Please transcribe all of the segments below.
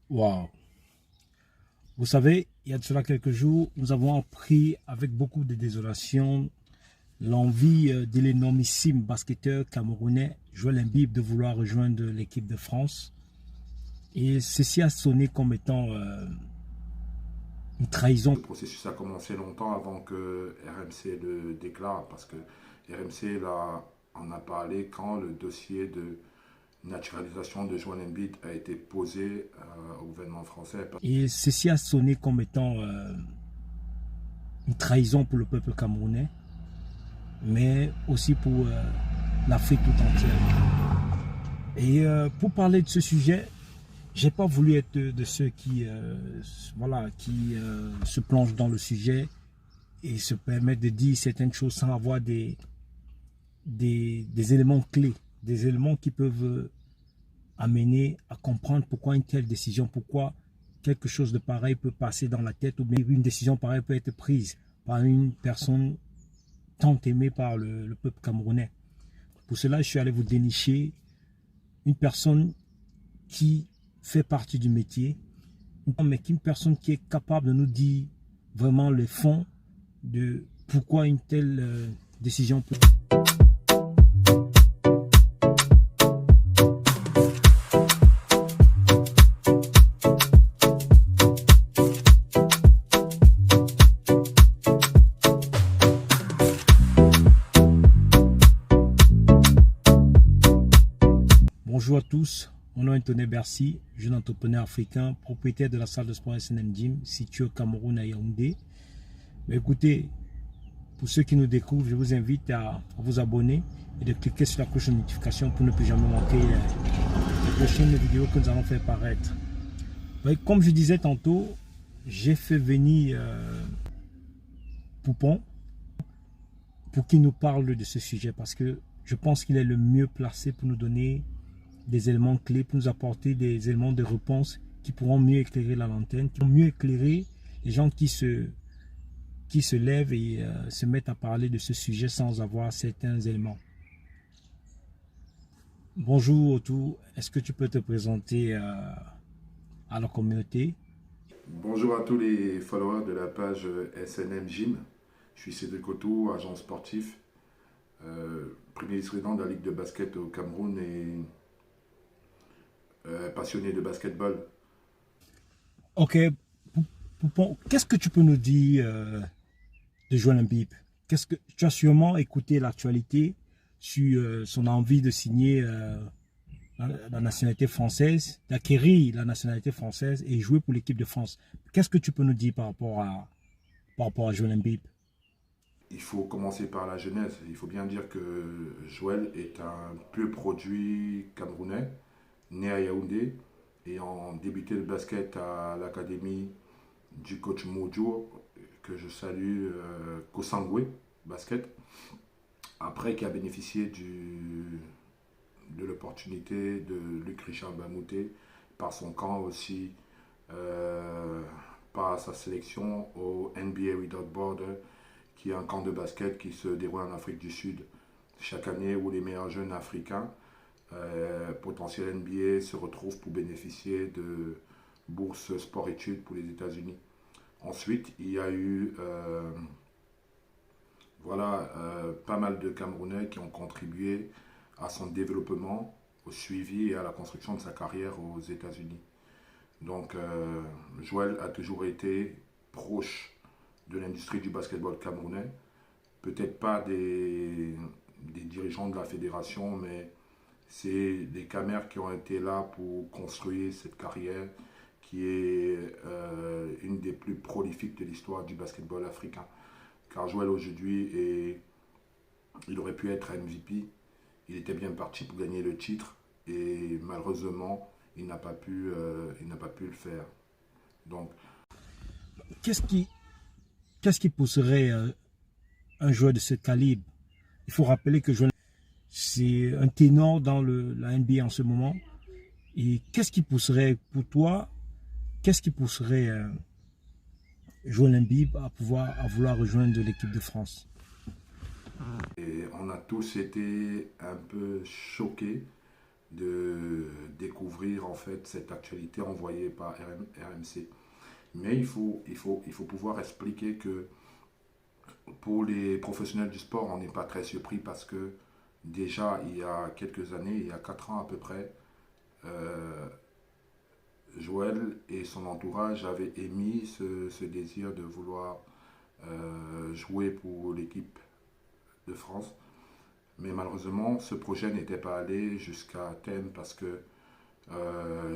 Waouh! Vous savez, il y a de cela quelques jours, nous avons appris avec beaucoup de désolation l'envie de l'énormissime basketteur camerounais Joël Embiid de vouloir rejoindre l'équipe de France. Et ceci a sonné comme étant une trahison. Le processus a commencé longtemps avant que RMC le déclare, parce que RMC en a parlé quand le dossier de naturalisation de Joël Embiid a été posé au gouvernement français. Et ceci a sonné comme étant une trahison pour le peuple camerounais, mais aussi pour l'Afrique tout entière. Et pour parler de ce sujet, j'ai pas voulu être de ceux qui, se plongent dans le sujet et se permettent de dire certaines choses sans avoir des éléments clés, des éléments qui peuvent amener à comprendre pourquoi une telle décision, pourquoi quelque chose de pareil peut passer dans la tête, ou bien une décision pareille peut être prise par une personne tant aimée par le peuple camerounais. Pour cela, je suis allé vous dénicher une personne qui fait partie du métier, mais une personne qui est capable de nous dire vraiment le fond de pourquoi une telle décision peut... Bonjour à tous, mon nom est Anthony Bercy, jeune entrepreneur africain, propriétaire de la salle de sport SNM Gym située au Cameroun à Yaoundé. Mais écoutez, pour ceux qui nous découvrent, je vous invite à vous abonner et de cliquer sur la cloche de notification pour ne plus jamais manquer les prochaines vidéos que nous allons faire paraître. Mais comme je disais tantôt, j'ai fait venir Poupon pour qu'il nous parle de ce sujet parce que je pense qu'il est le mieux placé pour nous donner des éléments clés, pour nous apporter des éléments de réponse qui pourront mieux éclairer la lanterne, qui pourront mieux éclairer les gens qui se lèvent et se mettent à parler de ce sujet sans avoir certains éléments. Bonjour Otou, est-ce que tu peux te présenter à la communauté? Bonjour à tous les followers de la page SNM Gym. Je suis Cédric Otou, agent sportif, premier vice-président de la Ligue de basket au Cameroun et passionné de basketball. Ok, Poupon, qu'est-ce que tu peux nous dire de Joël Embiid? Tu as sûrement écouté l'actualité sur son envie de signer la nationalité française, d'acquérir la nationalité française et jouer pour l'équipe de France. Qu'est-ce que tu peux nous dire par rapport à Joël Embiid? Il faut commencer par la genèse. Il faut bien dire que Joël est un pur produit camerounais, né à Yaoundé, ayant débuté le basket à l'académie du coach Mojo, que je salue, Kosangwe Basket, après qui a bénéficié de l'opportunité de Luc Richard Bamouté par son camp aussi, par sa sélection au NBA Without Border, qui est un camp de basket qui se déroule en Afrique du Sud chaque année, où les meilleurs jeunes africains potentiels NBA se retrouvent pour bénéficier de bourses sport-études pour les États-Unis. Ensuite, il y a eu pas mal de Camerounais qui ont contribué à son développement, au suivi et à la construction de sa carrière aux États-Unis. Donc, Joël a toujours été proche de l'industrie du basketball camerounais. Peut-être pas des dirigeants de la fédération, mais c'est des Camers qui ont été là pour construire cette carrière qui est une des plus prolifiques de l'histoire du basketball africain. Car Joël aujourd'hui, il aurait pu être MVP, il était bien parti pour gagner le titre et malheureusement, il n'a pas pu le faire. Donc, Qu'est-ce qui pousserait un joueur de ce calibre? Il faut rappeler que Joël, c'est un ténor dans la NBA en ce moment. Et qu'est-ce qui pousserait pour toi, qu'est-ce qui pousserait Joël Embiid à vouloir rejoindre l'équipe de France? et on a tous été un peu choqués de découvrir en fait cette actualité envoyée par RMC. Mais il faut pouvoir expliquer que pour les professionnels du sport, on n'est pas très surpris parce que déjà il y a quelques années, il y a 4 ans à peu près, Joël et son entourage avaient émis ce désir de vouloir jouer pour l'équipe de France. Mais malheureusement, ce projet n'était pas allé jusqu'à terme parce que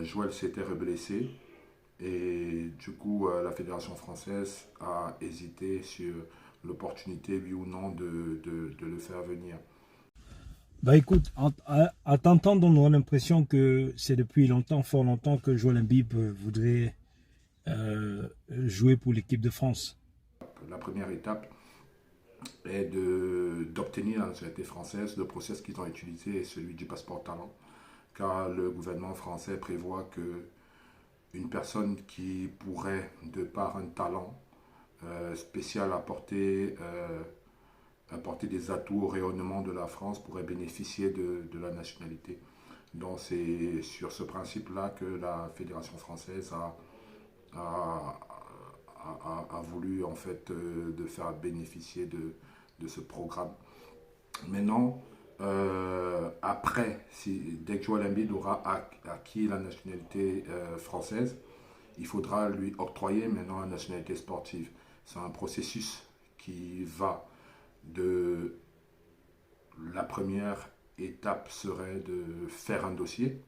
Joël s'était reblessé et du coup la Fédération française a hésité sur l'opportunité, oui ou non, de le faire venir. Bah écoute, à t'entendre, on a l'impression que c'est depuis longtemps, fort longtemps, que Joël Embiid voudrait jouer pour l'équipe de France. La première étape est d'obtenir la nationalité française. Le process qu'ils ont utilisé est celui du passeport talent, car le gouvernement français prévoit que une personne qui pourrait, de par un talent spécial, apporter des atouts au rayonnement de la France, pourrait bénéficier de la nationalité. Donc c'est sur ce principe-là que la Fédération française a voulu en fait de faire bénéficier de ce programme. Maintenant, après, dès que Joël Embiid aura acquis la nationalité française, il faudra lui octroyer maintenant la nationalité sportive. C'est un processus qui va de... La première étape serait de faire un dossier,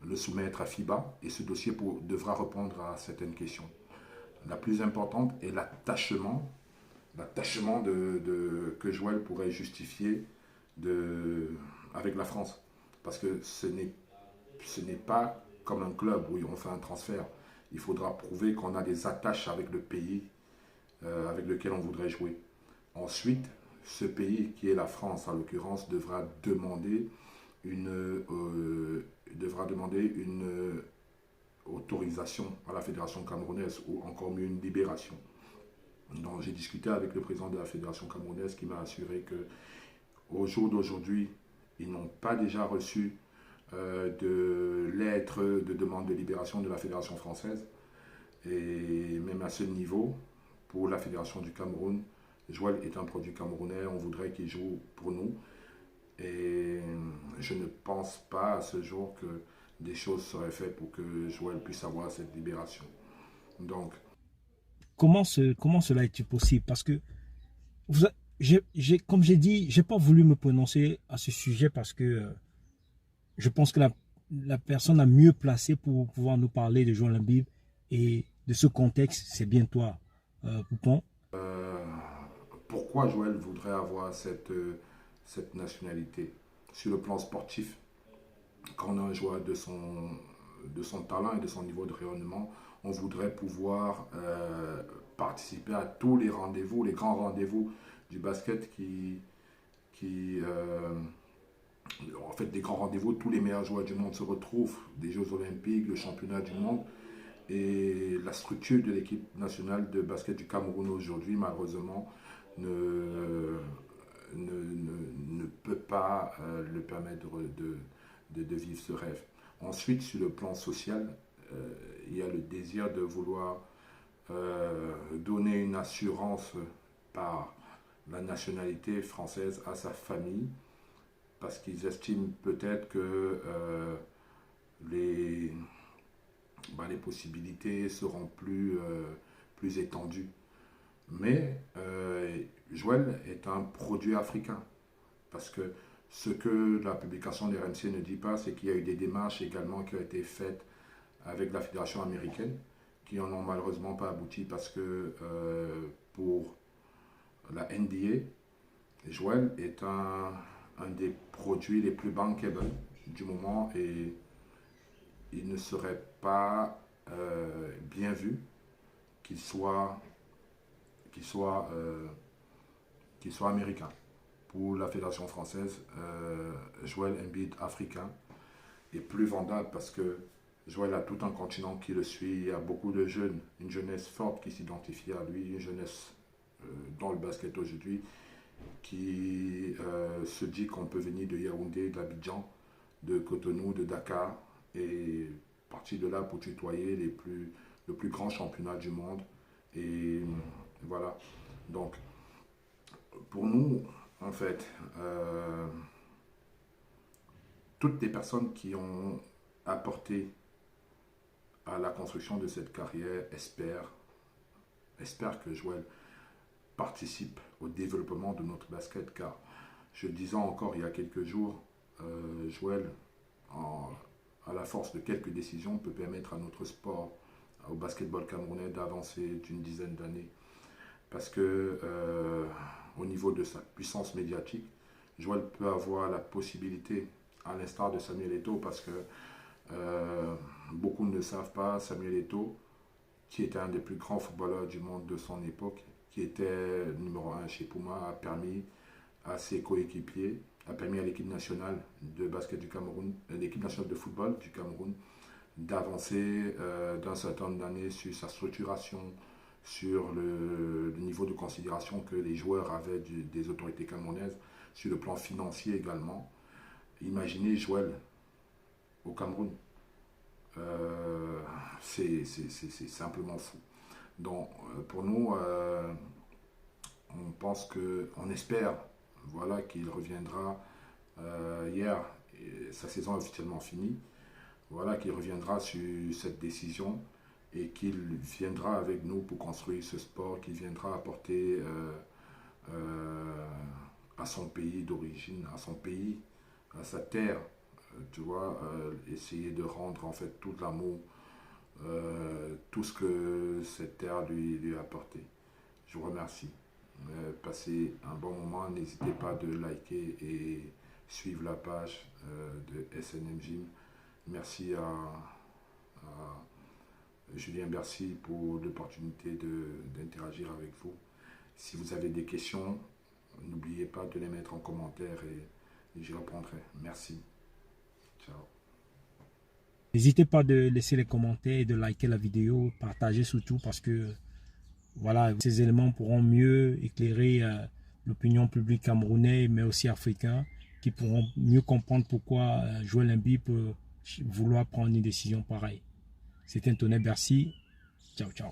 le soumettre à FIBA, et ce dossier devra répondre à certaines questions. La plus importante est l'attachement que Joël pourrait justifier avec la France. Parce que ce n'est pas comme un club où on fait un transfert. Il faudra prouver qu'on a des attaches avec le pays avec lequel on voudrait jouer. Ensuite, ce pays, qui est la France en l'occurrence, devra demander une autorisation à la fédération camerounaise, ou encore mieux une libération. Donc j'ai discuté avec le président de la fédération camerounaise qui m'a assuré que au jour d'aujourd'hui, ils n'ont pas déjà reçu de lettre de demande de libération de la fédération française. Et même à ce niveau, pour la fédération du Cameroun, Joël est un produit camerounais, on voudrait qu'il joue pour nous. Et je ne pense pas à ce jour que des choses seraient faites pour que Joël puisse avoir cette libération. Donc, comment cela est-il possible? Parce que, comme j'ai dit, je n'ai pas voulu me prononcer à ce sujet parce que je pense que la personne la mieux placée pour pouvoir nous parler de Joël Embiid et de ce contexte, c'est bien toi, Poupon. Pourquoi Joël voudrait avoir cette nationalité? Sur le plan sportif, quand on a un joueur de son talent et de son niveau de rayonnement, on voudrait pouvoir participer à tous les rendez-vous, les grands rendez-vous du basket en fait, des grands rendez-vous, tous les meilleurs joueurs du monde se retrouvent, des Jeux Olympiques, le championnat du monde. Et la structure de l'équipe nationale de basket du Cameroun aujourd'hui, malheureusement, ne peut pas le permettre de vivre ce rêve. Ensuite, sur le plan social, il y a le désir de vouloir donner une assurance par la nationalité française à sa famille, parce qu'ils estiment peut-être que les possibilités seront plus étendues. Mais Joël est un produit africain, parce que ce que la publication de RMC ne dit pas, c'est qu'il y a eu des démarches également qui ont été faites avec la fédération américaine, qui n'en ont malheureusement pas abouti, parce que pour la NBA, Joël est un des produits les plus bankable du moment, et il ne serait pas bien vu qu'il soit américain. Pour la fédération française, Joël Embiid africain est plus vendable, parce que Joël a tout un continent qui le suit. Il y a beaucoup de jeunes, une jeunesse forte qui s'identifie à lui, une jeunesse dans le basket aujourd'hui qui se dit qu'on peut venir de Yaoundé, d'Abidjan, de Cotonou, de Dakar, et parti de là pour tutoyer le plus grand championnat du monde. Et voilà. Donc, pour nous, en fait, toutes les personnes qui ont apporté à la construction de cette carrière espèrent que Joël participe au développement de notre basket, car je le disais encore il y a quelques jours, Joël, à la force de quelques décisions, peut permettre à notre sport, au basketball camerounais, d'avancer d'une dizaine d'années. Parce que au niveau de sa puissance médiatique, Joël peut avoir la possibilité, à l'instar de Samuel Eto'o, parce que beaucoup ne le savent pas, Samuel Eto'o, qui était un des plus grands footballeurs du monde de son époque, qui était numéro 1 chez Puma, a permis à ses coéquipiers, a permis à l'équipe nationale de basket du Cameroun, l'équipe nationale de football du Cameroun, d'avancer d'un certain nombre d'années sur sa structuration, sur le niveau de considération que les joueurs avaient des autorités camerounaises, sur le plan financier également. Imaginez Joël au Cameroun. C'est simplement fou. Donc pour nous, on pense que, on espère, voilà, qu'il reviendra hier, sa saison est officiellement finie, voilà, qu'il reviendra sur cette décision et qu'il viendra avec nous pour construire ce sport, qu'il viendra apporter à son pays d'origine, à son pays, à sa terre, tu vois, essayer de rendre en fait tout l'amour, tout ce que cette terre lui a apporté. Je vous remercie. Passez un bon moment, n'hésitez pas de liker et suivre la page de SNM Gym. Merci à Julien Bercy pour l'opportunité d'interagir avec vous. Si vous avez des questions, n'oubliez pas de les mettre en commentaire et j'y répondrai. Merci. Ciao. N'hésitez pas de laisser les commentaires et de liker la vidéo, partager surtout parce que voilà, ces éléments pourront mieux éclairer l'opinion publique camerounaise mais aussi africaine qui pourront mieux comprendre pourquoi Joël Embiid peut vouloir prendre une décision pareille. C'était Antonin Bercy. Ciao, ciao.